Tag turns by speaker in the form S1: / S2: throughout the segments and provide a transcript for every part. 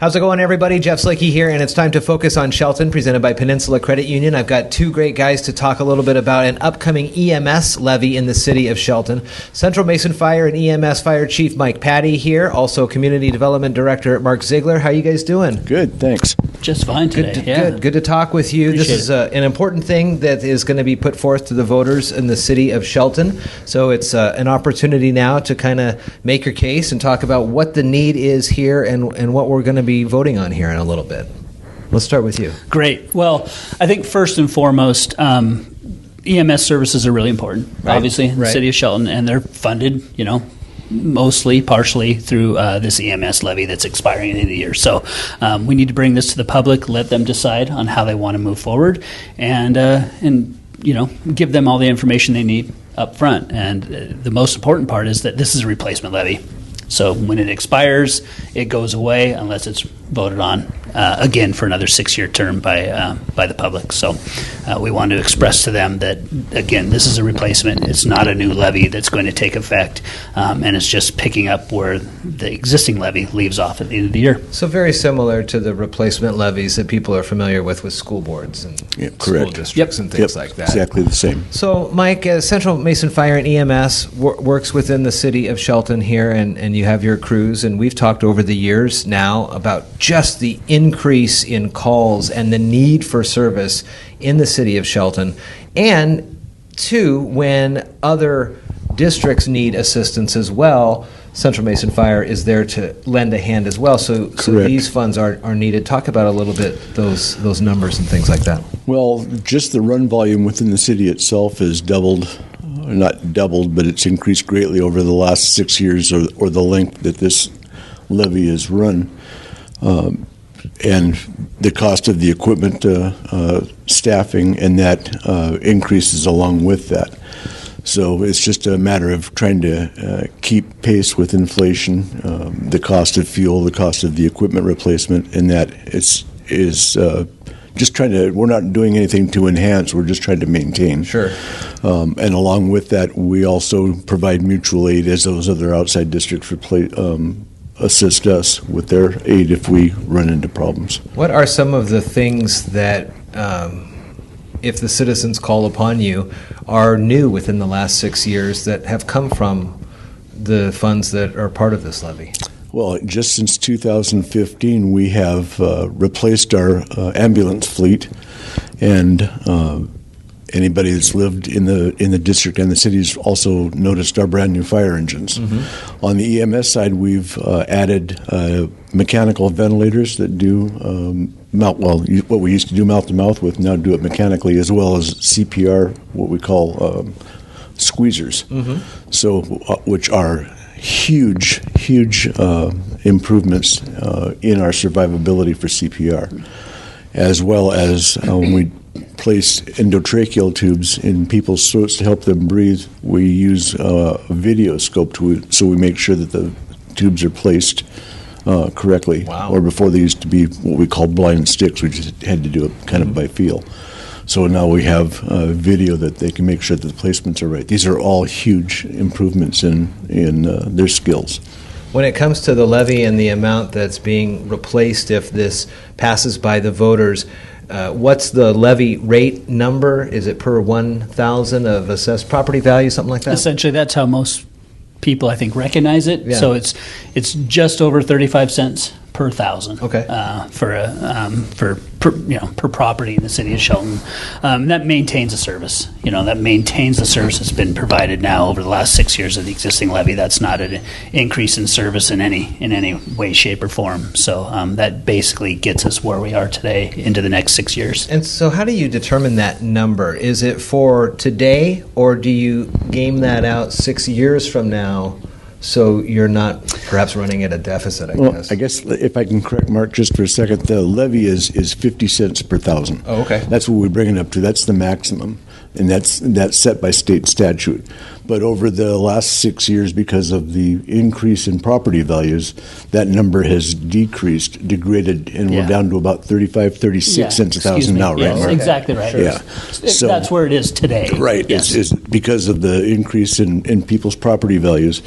S1: How's it going, everybody? Jeff Slakey here, and it's time to Focus on Shelton, presented by Peninsula Credit Union. I've got two great guys to talk a little bit about an upcoming EMS levy in the City of Shelton. Central Mason Fire and EMS Fire Chief Mike Patti here, also Community Development Director Mark Zeigler. How are you guys doing?
S2: Good, thanks.
S3: Just fine today.
S1: Good to talk with you.
S3: Appreciate
S1: this is an important thing that is going to be put forth to the voters in the City of Shelton. So it's an opportunity now to kind of make your case and talk about what the need is here and what we're going to be voting on here in a little bit. Let's start with you.
S3: Great. Well, I think first and foremost, EMS services are really important, obviously, in the City of Shelton, and they're funded, mostly, partially through this EMS levy that's expiring at the end of the year. So we need to bring this to the public, let them decide on how they want to move forward, and give them all the information they need up front. And the most important part is that this is a replacement levy. So when it expires, it goes away unless it's voted on again for another 6-year term by the public. So we want to express to them that, again, this is a replacement. It's not a new levy that's going to take effect, and it's just picking up where the existing levy leaves off at the end of the year.
S1: So very similar to the replacement levies that people are familiar with school boards and school districts and things like that.
S2: Exactly the same.
S1: So, Mike, Central Mason Fire and EMS works within the City of Shelton here, and you have your crews, and we've talked over the years now about just the increase in calls and the need for service in the City of Shelton, and two, when other districts need assistance as well, Central Mason Fire is there to lend a hand as well. So these funds are needed. Talk about a little bit those numbers and things like that.
S2: Well, just the run volume within the city itself has doubled. Not doubled, but it's increased greatly over the last 6 years or the length that this levy is run. And the cost of the equipment, staffing, and that increases along with that. So it's just a matter of trying to keep pace with inflation, the cost of fuel, the cost of the equipment replacement, and that is just trying to, we're not doing anything to enhance, we're just trying to maintain.
S1: Sure.
S2: And along with that, we also provide mutual aid as those other outside districts assist us with their aid if we run into problems.
S1: What are some of the things that, if the citizens call upon you, are new within the last 6 years that have come from the funds that are part of this levy?
S2: Well, just since 2015, we have replaced our ambulance fleet, and anybody that's lived in the district and the city's also noticed our brand new fire engines. Mm-hmm. On the EMS side, we've added mechanical ventilators that do what we used to do mouth to mouth with, now do it mechanically, as well as CPR, what we call squeezers. Mm-hmm. So which are huge improvements in our survivability for CPR, as well as when we place endotracheal tubes in people's throats to help them breathe. We use a video scope so we make sure that the tubes are placed correctly.
S1: Wow.
S2: Or before, they used to be what we call blind sticks. We just had to do it kind of by feel. So now we have video that they can make sure that the placements are right. These are all huge improvements in their skills.
S1: When it comes to the levy and the amount that's being replaced if this passes by the voters, what's the levy rate number? Is it per 1,000 of assessed property value, something like that?
S3: Essentially, that's how most people, I think, recognize it.
S1: Yeah.
S3: So it's just over 35 cents per thousand.
S1: Okay.
S3: Per property in the City of Shelton. That maintains a service. That maintains the service that's been provided now over the last 6 years of the existing levy. That's not an increase in service in any way, shape, or form. So that basically gets us where we are today into the next 6 years.
S1: And so how do you determine that number? Is it for today, or do you game that out 6 years from now so you're not perhaps running at a deficit, I guess?
S2: I guess if I can correct Mark just for a second, the levy is 50 cents per thousand.
S1: Oh, okay.
S2: That's what we bring it up to. That's the maximum, and that's set by state statute. But over the last 6 years, because of the increase in property values, that number has degraded, and we're down to about 36 cents a thousand now, right, Mark?
S3: Exactly right.
S2: Sure. Yeah.
S3: So that's where it is today.
S2: Right.
S3: Yes.
S2: It's because of the increase in people's property values.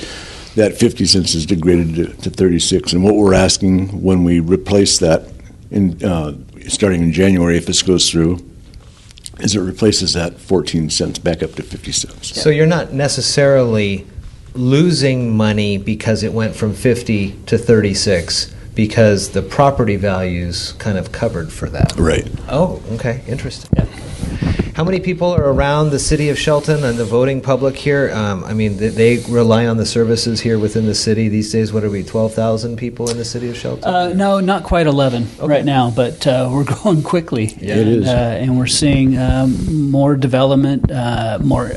S2: that 50 cents is degraded to 36. And what we're asking when we replace that, starting in January, if this goes through, is it replaces that 14 cents back up to 50 cents.
S1: So you're not necessarily losing money because it went from 50 to 36, because the property values kind of covered for that.
S2: Right.
S1: Oh, okay, interesting. Yeah. How many people are around the city of Shelton and the voting public here? I mean, they rely on the services here within the city these days. What are we, 12,000 people in the city of Shelton?
S3: No, not quite 11 right now, but we're growing quickly.
S2: Yeah, it is.
S3: And we're seeing more development, more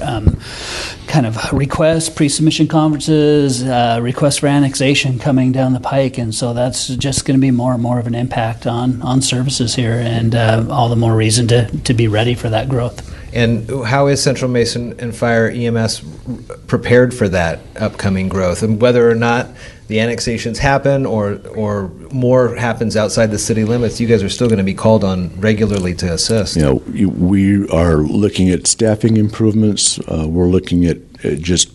S3: kind of requests, pre-submission conferences, requests for annexation coming down the pike. And so that's just going to be more and more of an impact on services here, and all the more reason to be ready for that growth.
S1: And how is Central Mason and Fire EMS prepared for that upcoming growth? And whether or not the annexations happen or more happens outside the city limits, you guys are still going to be called on regularly to assist.
S2: We are looking at staffing improvements. We're looking at just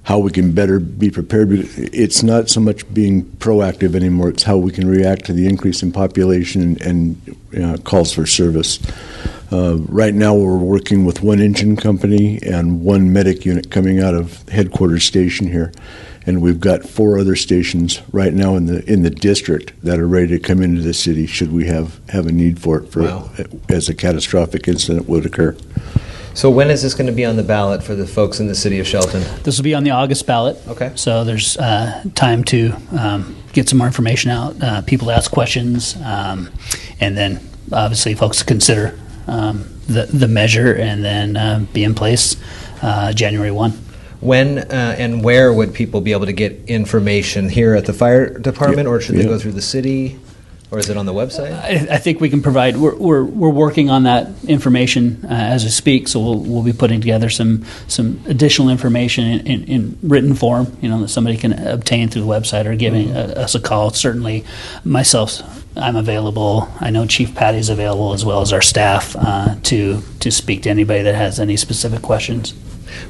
S2: how we can better be prepared. It's not so much being proactive anymore. It's how we can react to the increase in population and calls for service. Right now we're working with one engine company and one medic unit coming out of headquarters station here. And we've got 4 other stations right now in the district that are ready to come into the city should we have a need for it as a catastrophic incident would occur.
S1: So when is this going to be on the ballot for the folks in the city of Shelton?
S3: This will be on the August ballot.
S1: Okay.
S3: So there's time to get some more information out, people to ask questions, and then obviously folks to consider the measure, and then be in place January 1.
S1: When and where would people be able to get information? Here at the fire department, or should they go through the city, or is it on the website?
S3: I think we can provide. We're working on that information as we speak, so we'll be putting together some additional information in written form, that somebody can obtain through the website, or giving us a call. Certainly, myself, I'm available. I know Chief Patti is available, as well as our staff, to speak to anybody that has any specific questions.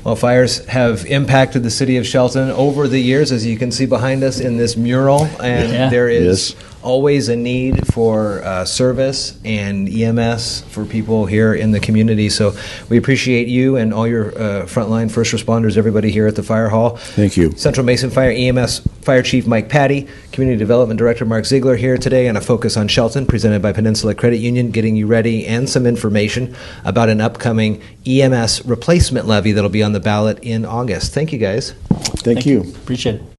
S1: Well, fires have impacted the city of Shelton over the years, as you can see behind us in this mural, and there is always a need for service and EMS for people here in the community. So we appreciate you and all your frontline first responders, everybody here at the Fire Hall.
S2: Thank you.
S1: Central Mason Fire EMS Fire Chief Mike Patti, Community Development Director Mark Zeigler here today on A Focus on Shelton, presented by Peninsula Credit Union, getting you ready and some information about an upcoming EMS replacement levy that'll be on the ballot in August. Thank you, guys.
S2: Thank you.
S3: Appreciate it.